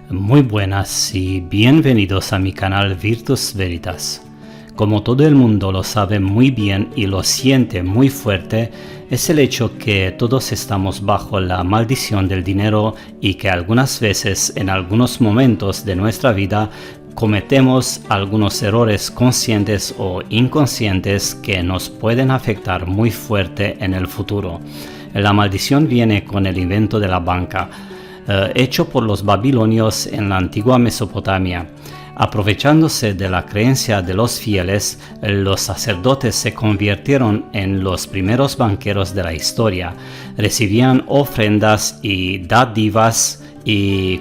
Muy buenas y bienvenidos a mi canal Virtus Veritas. Como todo el mundo lo sabe muy bien y lo siente muy fuerte, es el hecho que todos estamos bajo la maldición del dinero y que algunas veces, en algunos momentos de nuestra vida, cometemos algunos errores conscientes o inconscientes que nos pueden afectar muy fuerte en el futuro. La maldición viene con el invento de la banca, hecho por los babilonios en la antigua Mesopotamia. Aprovechándose de la creencia de los fieles, los sacerdotes se convirtieron en los primeros banqueros de la historia. Recibían ofrendas y dádivas y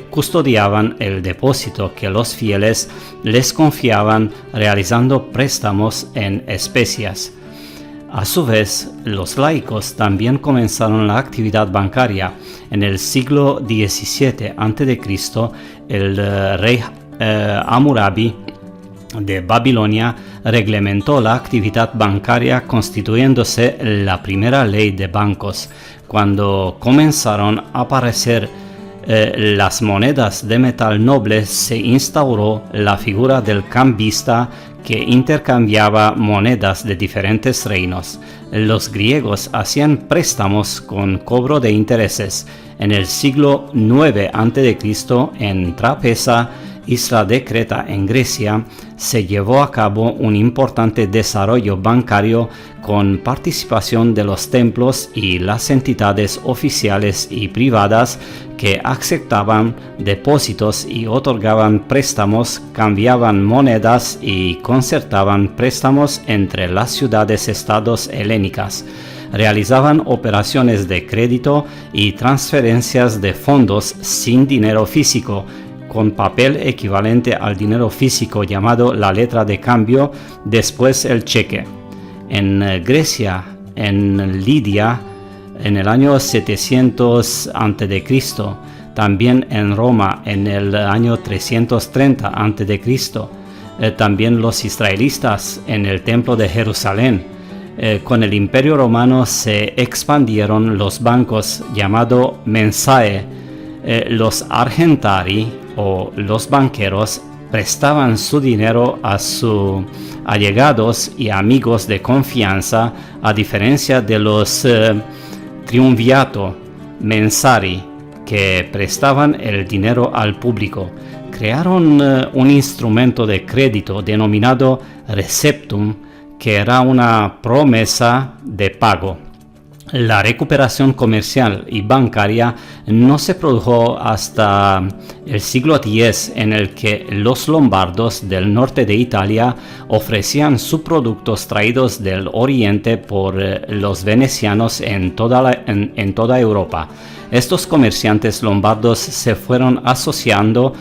custodiaban el depósito que los fieles les confiaban, realizando préstamos en especias. A su vez, los laicos también comenzaron la actividad bancaria. En el siglo XVII a.C., el rey Hammurabi de Babilonia reglamentó la actividad bancaria, constituyéndose la primera ley de bancos. Cuando comenzaron a aparecer las monedas de metal noble, se instauró la figura del cambista que intercambiaba monedas de diferentes reinos. Los griegos hacían préstamos con cobro de intereses. En el siglo IX a.C., en Trapeza, isla de Creta en Grecia, se llevó a cabo un importante desarrollo bancario con participación de los templos y las entidades oficiales y privadas que aceptaban depósitos y otorgaban préstamos, cambiaban monedas y concertaban préstamos entre las ciudades-estados helénicas. Realizaban operaciones de crédito y transferencias de fondos sin dinero físico, con papel equivalente al dinero físico llamado la letra de cambio, después el cheque. En Grecia, en Lidia, en el año 700 a.C., también en Roma en el año 330 a.C., también los israelitas en el templo de Jerusalén. Con el Imperio Romano se expandieron los bancos llamados mensae. Los argentari o los banqueros prestaban su dinero a sus allegados y amigos de confianza, a diferencia de los triunviato mensari, que prestaban el dinero al público. Crearon un instrumento de crédito denominado receptum, que era una promesa de pago. La recuperación comercial y bancaria no se produjo hasta el siglo X, en el que los lombardos del norte de Italia ofrecían subproductos traídos del oriente por los venecianos en toda Europa. Estos comerciantes lombardos se fueron asociando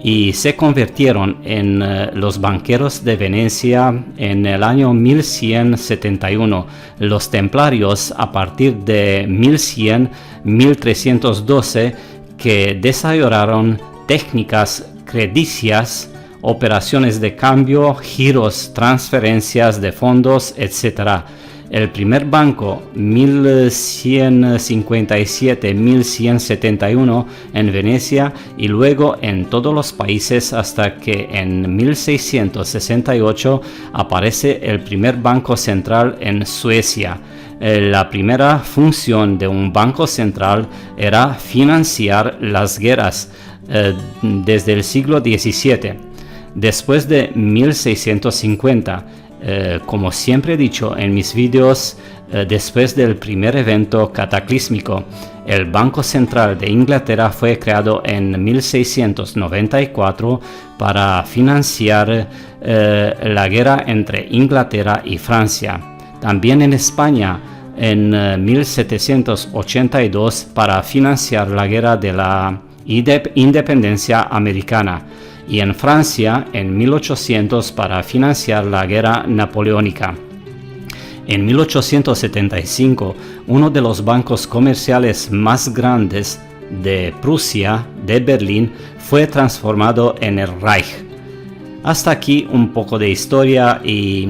y se convirtieron en los banqueros de Venecia en el año 1171. Los templarios, a partir de 1312, que desarrollaron técnicas credicias, operaciones de cambio, giros, transferencias de fondos, etc. El primer banco, 1157-1171 en Venecia, y luego en todos los países, hasta que en 1668 aparece el primer banco central en Suecia. La primera función de un banco central era financiar las guerras desde el siglo XVII. Después de 1650, como siempre he dicho en mis vídeos, después del primer evento cataclísmico, el Banco Central de Inglaterra fue creado en 1694 para financiar la guerra entre Inglaterra y Francia. También en España, en 1782, para financiar la guerra de la independencia americana, y en Francia en 1800 para financiar la guerra napoleónica. En 1875, uno de los bancos comerciales más grandes de Prusia, de Berlín, fue transformado en el Reich. Hasta aquí un poco de historia, y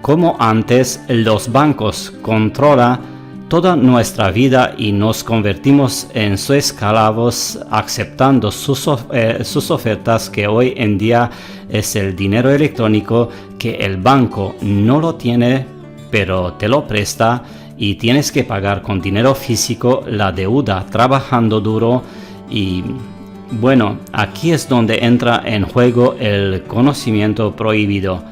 como antes, los bancos controlan toda nuestra vida y nos convertimos en sus esclavos aceptando sus ofertas, que hoy en día es el dinero electrónico, que el banco no lo tiene pero te lo presta y tienes que pagar con dinero físico la deuda trabajando duro. Y bueno, aquí es donde entra en juego el conocimiento prohibido.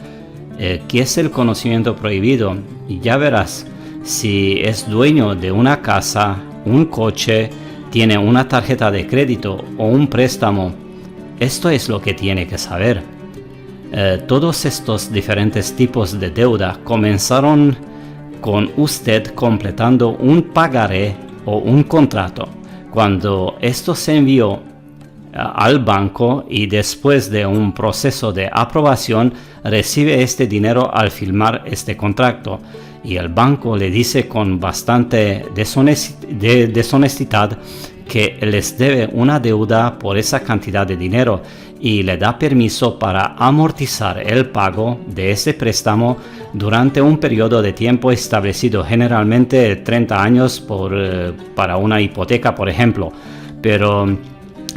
¿Qué es el conocimiento prohibido? Y ya verás, si es dueño de una casa, un coche, tiene una tarjeta de crédito o un préstamo, esto es lo que tiene que saber. Todos estos diferentes tipos de deuda comenzaron con usted completando un pagaré o un contrato. Cuando esto se envió al banco y después de un proceso de aprobación recibe este dinero al firmar este contrato, y el banco le dice con bastante deshonestidad que les debe una deuda por esa cantidad de dinero y le da permiso para amortizar el pago de ese préstamo durante un periodo de tiempo establecido, generalmente 30 años para una hipoteca, por ejemplo. Pero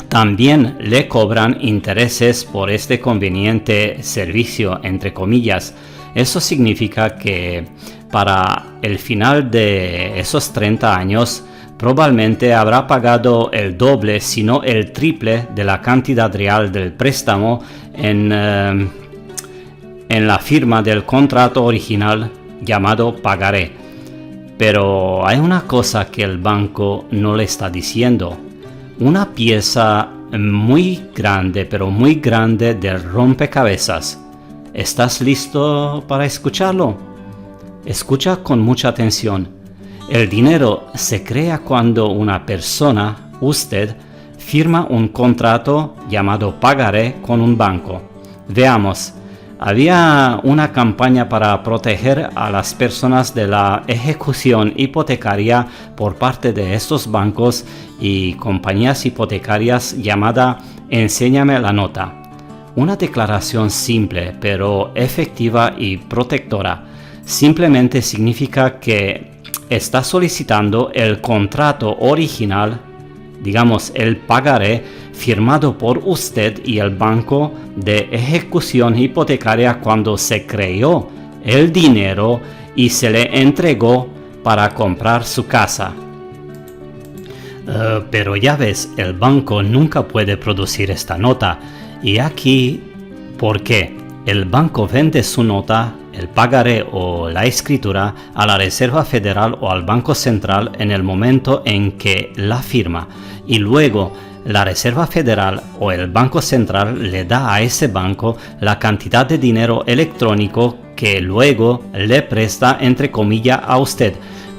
también le cobran intereses por este conveniente servicio, entre comillas. Eso significa que para el final de esos 30 años probablemente habrá pagado el doble, si no el triple de la cantidad real del préstamo en la firma del contrato original llamado pagaré. Pero hay una cosa que el banco no le está diciendo. Una pieza muy grande, pero muy grande del rompecabezas. ¿Estás listo para escucharlo? Escucha con mucha atención. El dinero se crea cuando una persona, usted, firma un contrato llamado pagaré con un banco. Veamos, había una campaña para proteger a las personas de la ejecución hipotecaria por parte de estos bancos y compañías hipotecarias llamada Enséñame la nota. Una declaración simple pero efectiva y protectora. Simplemente significa que está solicitando el contrato original, digamos el pagaré, firmado por usted y el banco de ejecución hipotecaria cuando se creó el dinero y se le entregó para comprar su casa. Pero ya ves, el banco nunca puede producir esta nota. Y aquí, ¿por qué? El banco vende su nota, el pagaré o la escritura a la Reserva Federal o al Banco Central en el momento en que la firma, y luego la Reserva Federal o el Banco Central le da a ese banco la cantidad de dinero electrónico que luego le presta entre comillas a usted.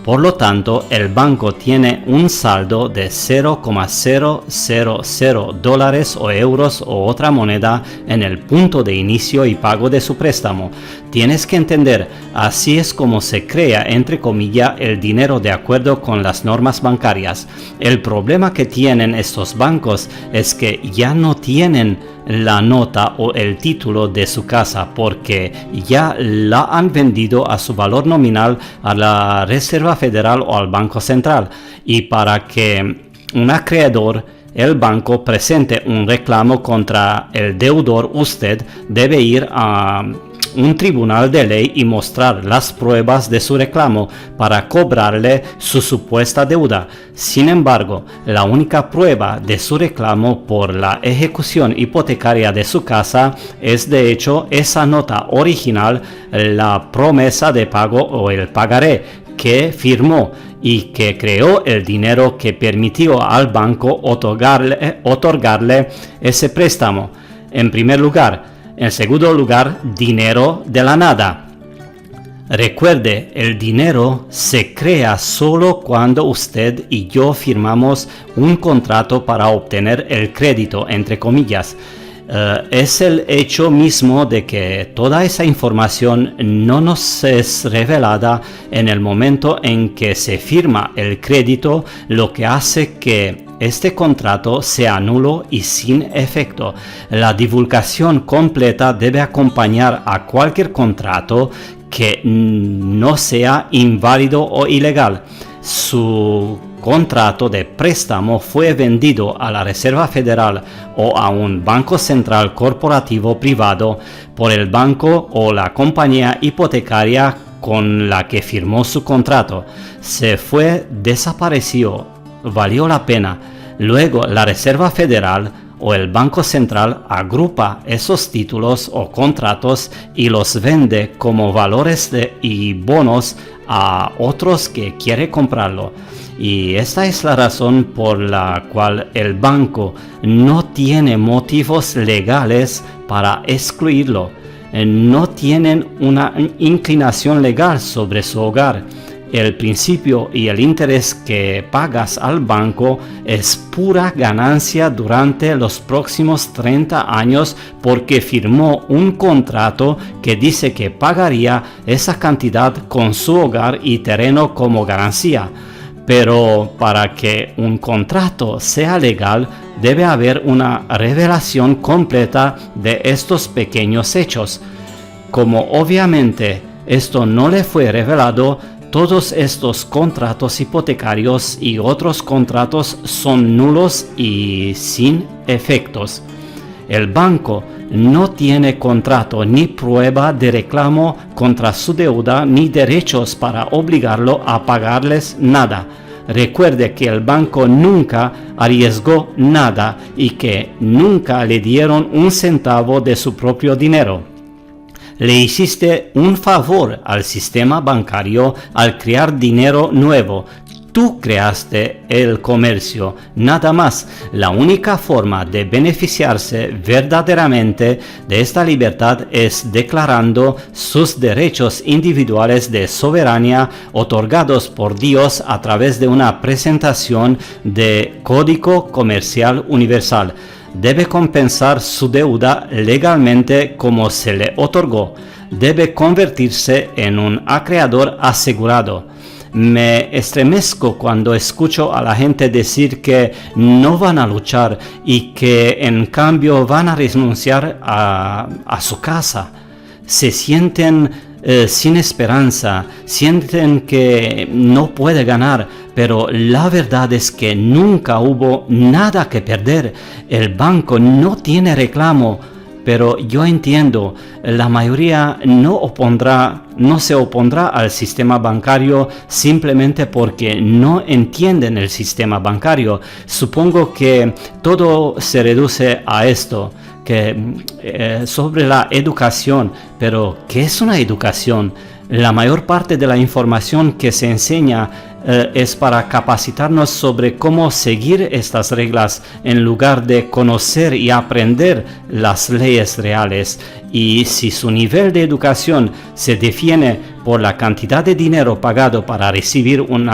Por lo tanto, el banco tiene un saldo de 0,000 dólares o euros o otra moneda en el punto de inicio y pago de su préstamo. Tienes que entender, así es como se crea, entre comillas, el dinero de acuerdo con las normas bancarias. El problema que tienen estos bancos es que ya no tienen la nota o el título de su casa porque ya la han vendido a su valor nominal a la Reserva Federal o al Banco Central, y para que un acreedor, el banco, presente un reclamo contra el deudor, usted debe ir a un tribunal de ley y mostrar las pruebas de su reclamo para cobrarle su supuesta deuda. Sin embargo, la única prueba de su reclamo por la ejecución hipotecaria de su casa es de hecho esa nota original, la promesa de pago o el pagaré que firmó y que creó el dinero que permitió al banco otorgarle ese préstamo. En primer lugar. En segundo lugar, dinero de la nada. Recuerde, el dinero se crea solo cuando usted y yo firmamos un contrato para obtener el crédito, entre comillas. Es el hecho mismo de que toda esa información no nos es revelada en el momento en que se firma el crédito, lo que hace que este contrato sea nulo y sin efecto. La divulgación completa debe acompañar a cualquier contrato que no sea inválido o ilegal. su contrato de préstamo fue vendido a la Reserva Federal o a un banco central corporativo privado por el banco o la compañía hipotecaria con la que firmó su contrato, desapareció, valió la pena. Luego la Reserva Federal o el Banco Central agrupa esos títulos o contratos y los vende como valores y bonos a otros que quieren comprarlo. Y esta es la razón por la cual el banco no tiene motivos legales para excluirlo. No tienen una inclinación legal sobre su hogar. El principio y el interés que pagas al banco es pura ganancia durante los próximos 30 años porque firmó un contrato que dice que pagaría esa cantidad con su hogar y terreno como ganancia. Pero para que un contrato sea legal, debe haber una revelación completa de estos pequeños hechos. Como obviamente esto no le fue revelado, todos estos contratos hipotecarios y otros contratos son nulos y sin efectos. El banco no tiene contrato ni prueba de reclamo contra su deuda ni derechos para obligarlo a pagarles nada. Recuerde que el banco nunca arriesgó nada y que nunca le dieron un centavo de su propio dinero. Le hiciste un favor al sistema bancario al crear dinero nuevo. Tú creaste el comercio, nada más. La única forma de beneficiarse verdaderamente de esta libertad es declarando sus derechos individuales de soberanía otorgados por Dios a través de una presentación de Código Comercial Universal. Debe compensar su deuda legalmente como se le otorgó. Debe convertirse en un acreedor asegurado. Me estremezco cuando escucho a la gente decir que no van a luchar y que en cambio van a renunciar a su casa. Se sienten sin esperanza, sienten que no puede ganar, pero la verdad es que nunca hubo nada que perder. El banco no tiene reclamo, pero yo entiendo, la mayoría no se opondrá al sistema bancario simplemente porque no entienden el sistema bancario. Supongo que todo se reduce a esto. Sobre la educación, pero ¿qué es una educación? La mayor parte de la información que se enseña es para capacitarnos sobre cómo seguir estas reglas en lugar de conocer y aprender las leyes reales. Y si su nivel de educación se define por la cantidad de dinero pagado para recibir un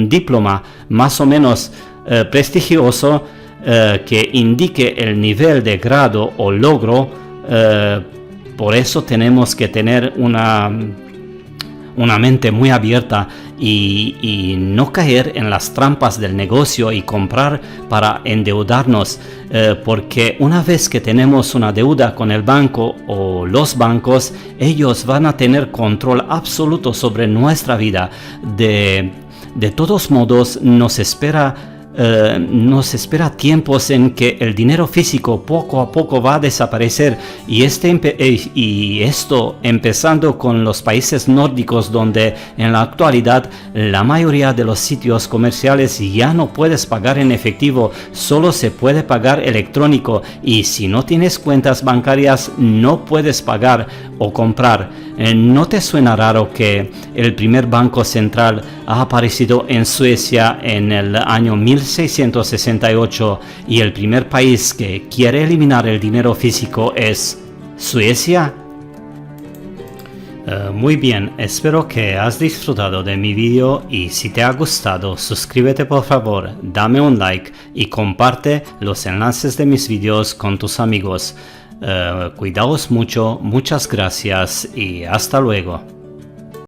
diploma más o menos prestigioso, que indique el nivel de grado o logro, por eso tenemos que tener una mente muy abierta y no caer en las trampas del negocio y comprar para endeudarnos, porque una vez que tenemos una deuda con el banco o los bancos, ellos van a tener control absoluto sobre nuestra vida. De todos modos, nos espera tiempos en que el dinero físico poco a poco va a desaparecer y esto empezando con los países nórdicos, donde en la actualidad la mayoría de los sitios comerciales ya no puedes pagar en efectivo, solo se puede pagar electrónico, y si no tienes cuentas bancarias no puedes pagar o comprar. ¿No te suena raro que el primer banco central ha aparecido en Suecia en el año 1668 y el primer país que quiere eliminar el dinero físico es Suecia? Muy bien, espero que has disfrutado de mi vídeo, y si te ha gustado, suscríbete por favor, dame un like y comparte los enlaces de mis vídeos con tus amigos. Cuidaos mucho, muchas gracias y hasta luego.